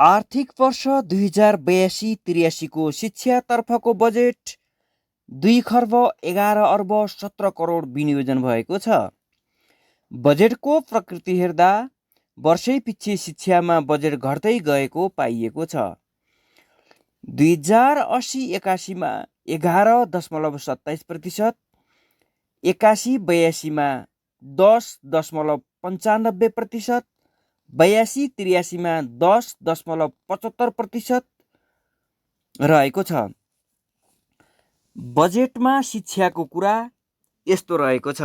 आर्थिक वर्ष 2082-83 को शिक्षातर्फको बजेट 2 खर्ब 11 अर्ब 17 करोड विनियोजन भएको छ। बजेटको प्रकृति हेर्दा वर्षैपिच्छे शिक्षामा बजेट घट्दै गएको पाइएको छ। 2080-81मा 11.27%, 81-82मा 10.95%, 82-83मा 10.75% रहेको छ। बजेटमा शिक्षाको कुरा यस्तो रहेको छ।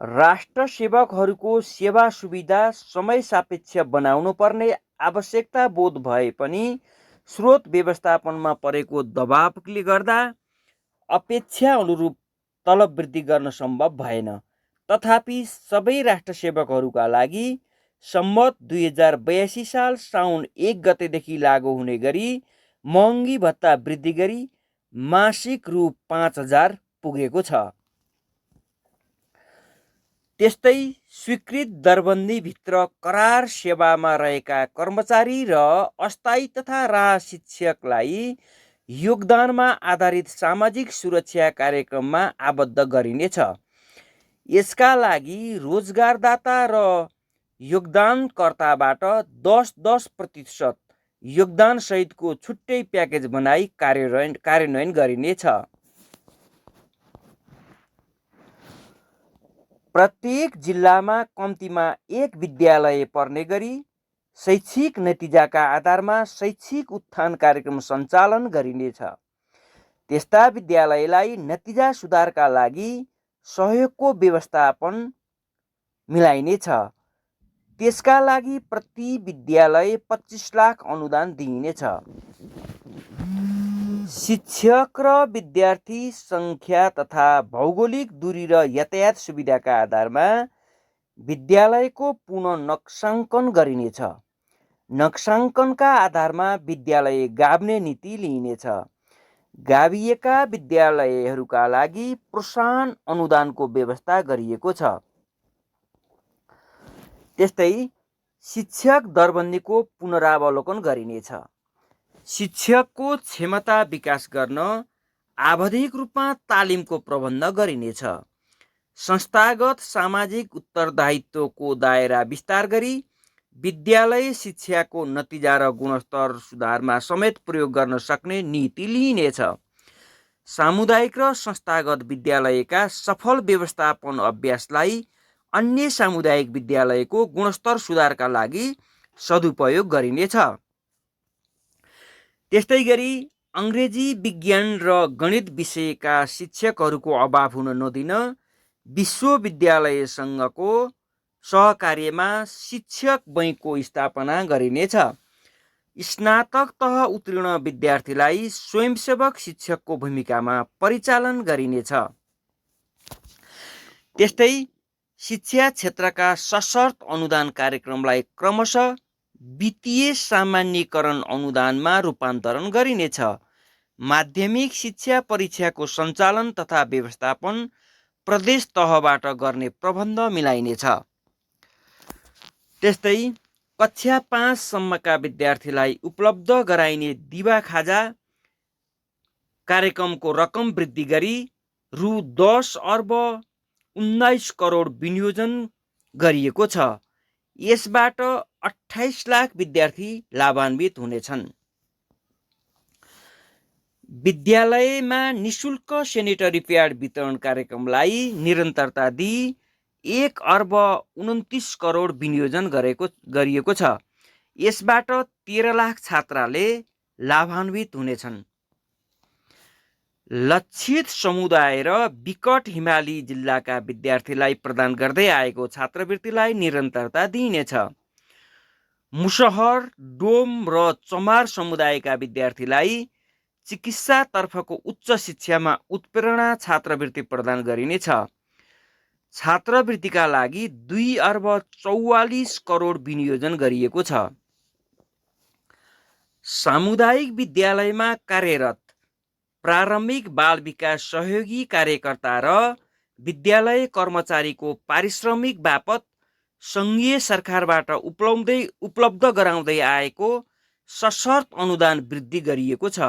राष्ट्र सेवकहरूको सेवा सुविधा समय सापेक्ष बनाउनु पर्ने आवश्यकता बोध भए पनि स्रोत व्यवस्थापनमा परेको दबावले गर्दा अपेक्षा अनुरूप तलब वृद्धि गर्न सम्भव भएन। तथापि सबै राष्ट्र सेवकहरूका लागि सम्मत 2082 साल साउन 1 गतेदेखि लागू हुने गरी महँगी भत्ता वृद्धि गरी मासिक रु 5000 पुगेको छ। त्यस्तै स्वीकृत दरबन्दीभित्र करार सेवामा रहेका कर्मचारी र अस्थायी तथा राह शिक्षकलाई योगदानमा आधारित सामाजिक सुरक्षा कार्यक्रममा आबद्ध गरिनेछ। यसका लागि रोजगारदाता र योगदानकर्ताबाट 10% योगदान सहितको छुट्टै प्याकेज बनाई कार्यान्वयन गरिनेछ। प्रत्येक जिल्लामा कम्तीमा 1 विद्यालय पर्ने गरी शैक्षिक नतिजाका आधारमा शैक्षिक उत्थान कार्यक्रम सञ्चालन गरिनेछ। त्यस्ता विद्यालयलाई नतिजा सुधारका लागि सहयोगको व्यवस्थापन मिलाइनेछ। त्यसका लागि प्रति विद्यालय 25 लाख अनुदान दिइनेछ। शिक्षक र विद्यार्थी सङ्ख्या तथा भौगोलिक दूरी र यातायात सुविधाका आधारमा विद्यालयको पुनः नक्साङ्कन गरिनेछ। नक्साङ्कनका आधारमा विद्यालय गाभ्ने नीति लिइनेछ। गाभिएका विद्यालयहरूका लागि प्रोत्साहन अनुदानको व्यवस्था गरिएको छ। त्यस्तै शिक्षक दरबन्दीको पुनरावलोकन गरिनेछ। शिक्षकको क्षमता विकास गर्न आवधिक रूपमा तालिमको प्रबन्ध गरिनेछ। संस्थागत सामाजिक उत्तरदायित्वको दायरा विस्तार गरी विद्यालय शिक्षाको नतिजा र गुणस्तर सुधारमा समेत प्रयोग गर्न सक्ने नीति लिइनेछ। सामुदायिक र संस्थागत विद्यालयका सफल व्यवस्थापन अभ्यासलाई अन्य सामुदायिक विद्यालयको गुणस्तर सुधारका लागि सदुपयोग गरिनेछ। त्यस्तै गरी अङ्ग्रेजी, विज्ञान र गणित विषयका शिक्षकहरूको अभाव हुन नदिन विश्वविद्यालयसँगको सहकार्यमा शिक्षक बैङ्कको स्थापना गरिनेछ। स्नातक तह उत्तीर्ण विद्यार्थीलाई स्वयंसेवक शिक्षकको भूमिकामा परिचालन गरिनेछ। त्यस्तै शिक्षा क्षेत्रका सशर्त अनुदान कार्यक्रमलाई क्रमशः वित्तीय सामान्यीकरण अनुदानमा रूपान्तरण गरिनेछ। माध्यमिक शिक्षा परीक्षाको सञ्चालन तथा व्यवस्थापन प्रदेश तहबाट गर्ने प्रबन्ध मिलाइनेछ। त्यस्तै कक्षा 5 सम्मका विद्यार्थीलाई उपलब्ध गराइने दिवा खाजा कार्यक्रमको रकम वृद्धि गरी रु 10 अर्ब 19 करोड विनियोजन गरिएको छ। यसबाट 28 लाख विद्यार्थी लाभान्वित हुनेछन्। विद्यालयमा निशुल्क सेनिटरी प्याड वितरण कार्यक्रमलाई निरन्तरता दिई 1 अर्ब 29 करोड विनियोजन गरिएको छ। यसबाट 13 लाख छात्राले लाभान्वित हुनेछन्। लक्षित समुदाय र विकट हिमाली जिल्लाका विद्यार्थीलाई प्रदान गर्दै आएको छात्रवृत्तिलाई निरन्तरता दिइनेछ। मुसहर, डोम र चमार समुदायका विद्यार्थीलाई चिकित्सातर्फको उच्च शिक्षामा उत्प्रेरणा छात्रवृत्ति प्रदान गरिनेछ। छात्रवृत्तिका लागि 2 अर्ब 44 करोड विनियोजन गरिएको छ। सामुदायिक विद्यालयमा कार्यरत प्रारम्भिक बाल विकास सहयोगी कार्यकर्ता र विद्यालय कर्मचारीको पारिश्रमिक बापत सङ्घीय सरकारबाट उपलब्ध गराउँदै आएको सशर्त अनुदान वृद्धि गरिएको छ।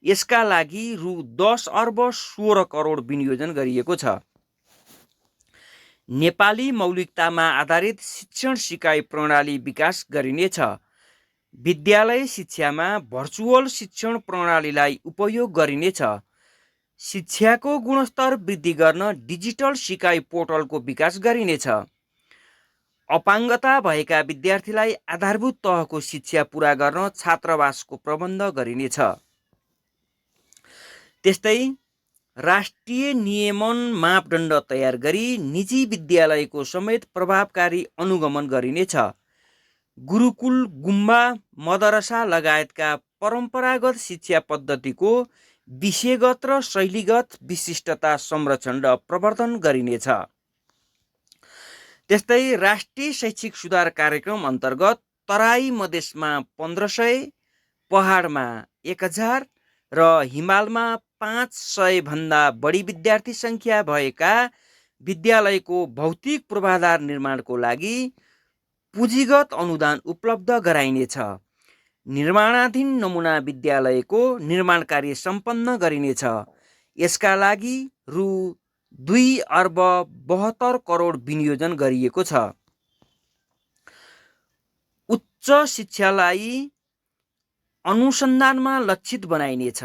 यसका लागि रु 10 अर्ब 16 करोड विनियोजन गरिएको छ। नेपाली मौलिकतामा आधारित शिक्षण सिकाइ प्रणाली विकास गरिनेछ। विद्यालय शिक्षामा भर्चुअल शिक्षण प्रणालीलाई उपयोग गरिनेछ। शिक्षाको गुणस्तर वृद्धि गर्न डिजिटल सिकाइ पोर्टलको विकास गरिनेछ। अपाङ्गता भएका विद्यार्थीलाई आधारभूत तहको शिक्षा पुरा गर्न छात्रावासको प्रबन्ध गरिनेछ। त्यस्तै राष्ट्रिय नियमन मापदण्ड तयार गरी निजी विद्यालयको समेत प्रभावकारी अनुगमन गरिनेछ। गुरुकुल, गुम्बा, मदरसा लगायतका परम्परागत शिक्षा पद्धतिको विषयगत र शैलीगत विशिष्टता संरक्षण र प्रवर्धन गरिनेछ। त्यस्तै राष्ट्रिय शैक्षिक सुधार कार्यक्रम अन्तर्गत तराई मधेसमा 1500, पहाडमा 1000 र हिमालमा 500 भन्दा बढी विद्यार्थी संख्या भएका विद्यालयको भौतिक पूर्वाधार निर्माणको लागि पुँजीगत अनुदान उपलब्ध गराइनेछ। निर्माणाधीन नमुना विद्यालयको निर्माण कार्य सम्पन्न गरिनेछ। यसका लागि रु 2 अर्ब 72 करोड विनियोजन गरिएको छ। उच्च शिक्षालाई अनुसन्धानमा लक्षित बनाइनेछ।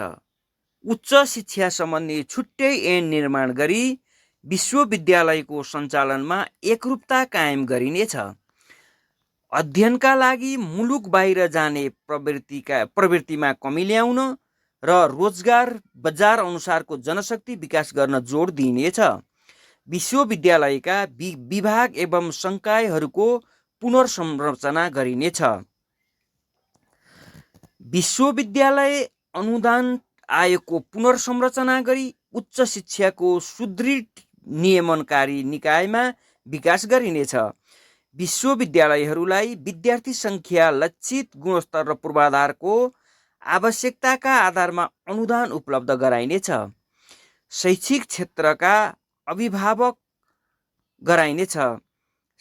उच्च शिक्षा सम्बन्धी छुट्टै ऐन निर्माण गरी विश्वविद्यालयको सञ्चालनमा एकरूपता कायम गरिनेछ। अध्ययनका लागि मुलुक बाहिर जाने प्रवृत्तिमा कमी ल्याउन र रोजगार बजार अनुसारको जनशक्ति विकास गर्न जोड दिइनेछ। विश्वविद्यालयका विभाग एवं संकायहरूको पुनर्संरचना गरिनेछ। विश्वविद्यालय अनुदान आयोगको पुनर्संरचना गरी उच्च शिक्षाको सुदृढ नियमनकारी निकायमा विकास गरिनेछ। विश्वविद्यालयहरूलाई विद्यार्थी संख्या, लक्षित गुणस्तर र पूर्वाधारको आवश्यकताका आधारमा अनुदान उपलब्ध गराइनेछ। शैक्षिक क्षेत्रका अभिभावक गराइनेछ।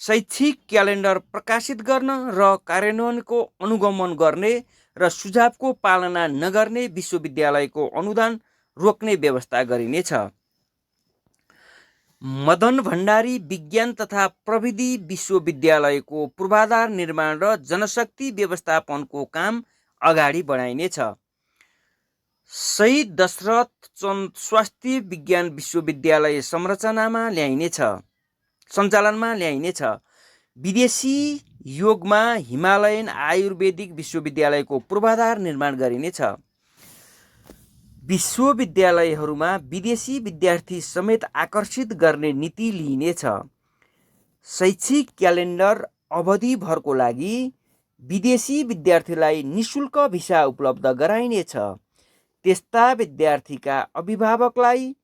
शैक्षिक क्यालेन्डर प्रकाशित गर्न र कार्यान्वयनको अनुगमन गर्ने र सुझावको पालना नगर्ने विश्वविद्यालयको अनुदान रोक्ने व्यवस्था गरिनेछ। मदन भण्डारी विज्ञान तथा प्रविधि विश्वविद्यालयको पूर्वाधार निर्माण र जनशक्ति व्यवस्थापनको काम अगाडि बढाइनेछ। शहीद दशरथ चन्द स्वास्थ्य विज्ञान विश्वविद्यालय सञ्चालनमा ल्याइनेछ। विदेशी योगमा हिमालयन आयुर्वेदिक विश्वविद्यालयको पूर्वाधार निर्माण गरिनेछ। विश्वविद्यालयहरूमा विदेशी विद्यार्थी समेत आकर्षित गर्ने नीति लिइनेछ। शैक्षिक क्यालेन्डर अवधिभरको लागि विदेशी विद्यार्थीलाई निशुल्क भिसा उपलब्ध गराइनेछ। त्यस्ता विद्यार्थीका अभिभावकलाई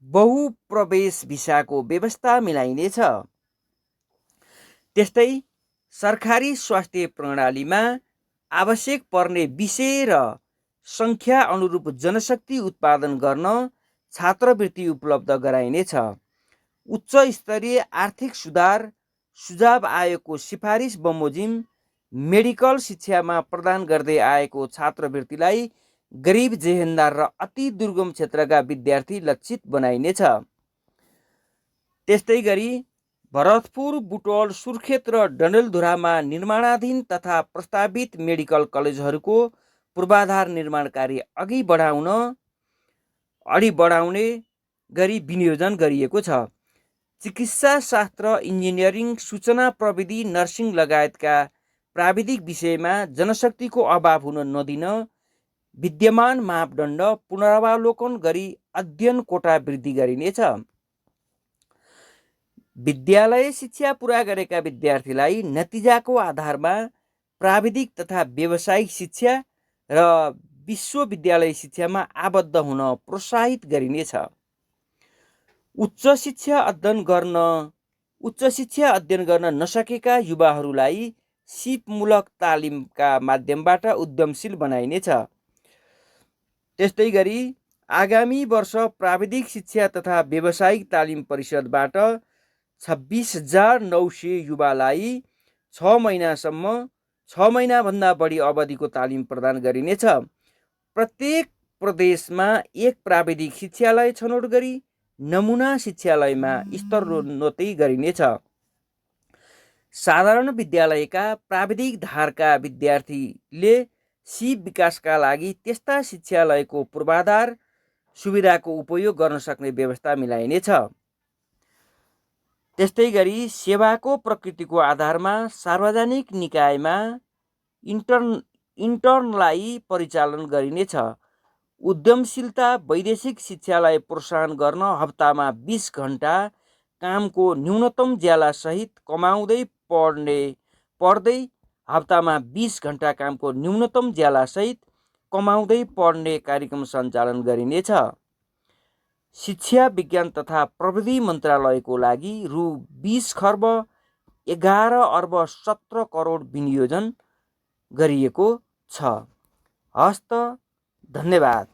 बहुप्रवेश भिसाको व्यवस्था मिलाइनेछ। त्यस्तै सरकारी स्वास्थ्य प्रणालीमा आवश्यक पर्ने विषय र संख्या अनुरूप जनशक्ति उत्पादन गर्न छात्रवृत्ति उपलब्ध गराइनेछ। उच्च स्तरीय आर्थिक सुझाव आयोगको सिफारिस बमोजिम मेडिकल शिक्षामा प्रदान गर्दै आएको छात्रवृत्तिलाई गरिब, जेहेन्दार र अति दुर्गम क्षेत्रका विद्यार्थी लक्षित बनाइनेछ। त्यस्तै गरी भरतपुर, बुटवल, सुर्खेत र डडेलधुरामा निर्माणाधीन तथा प्रस्तावित मेडिकल कलेजहरूको पूर्वाधार निर्माण कार्य अघि बढाउने गरी विनियोजन गरिएको छ। चिकित्सा शास्त्र, इन्जिनियरिङ, सूचना प्रविधि, नर्सिङ लगायतका प्राविधिक विषयमा जनशक्तिको अभाव हुन नदिन विद्यमान मापदण्ड पुनरावलोकन गरी अध्ययन कोटा वृद्धि गरिनेछ। विद्यालय शिक्षा पुरा गरेका विद्यार्थीलाई नतिजाको आधारमा प्राविधिक तथा व्यावसायिक शिक्षा र विश्वविद्यालय शिक्षामा आबद्ध हुन प्रोत्साहित गरिनेछ। उच्च शिक्षा अध्ययन गर्न नसकेका युवाहरूलाई सिपमूलक तालिमका माध्यमबाट उद्यमशील बनाइनेछ। त्यस्तै गरी आगामी वर्ष प्राविधिक शिक्षा तथा व्यावसायिक तालिम परिषदबाट 26,900 युवालाई 6 महिनासम्म 6 महिनाभन्दा बढी अवधिको तालिम प्रदान गरिनेछ। प्रत्येक प्रदेशमा एक प्राविधिक शिक्षालय छनौट गरी नमुना शिक्षालयमा स्तरोन्नति गरिनेछ। साधारण विद्यालयका प्राविधिक धारका विद्यार्थीले सिप विकासका लागि त्यस्ता शिक्षालयको पूर्वाधार सुविधाको उपयोग गर्न सक्ने व्यवस्था मिलाइनेछ। त्यस्तै गरी सेवाको प्रकृतिको आधारमा सार्वजनिक निकायमा इन्टर्नलाई परिचालन गरिनेछ। उद्यमशीलता वैदेशिक शिक्षालाई प्रोत्साहन गर्न हप्तामा 20 घण्टा कामको न्यूनतम ज्यालासहित पढ्दै हप्तामा 20 घण्टा कामको न्यूनतम ज्यालासहित कमाउँदै पढ्ने कार्यक्रम सञ्चालन गरिनेछ। शिक्षा विज्ञान तथा प्रविधि मन्त्रालयको लागि रु 20 खर्ब 11 अर्ब 17 करोड विनियोजन गरिएको छ। हस्त, धन्यवाद।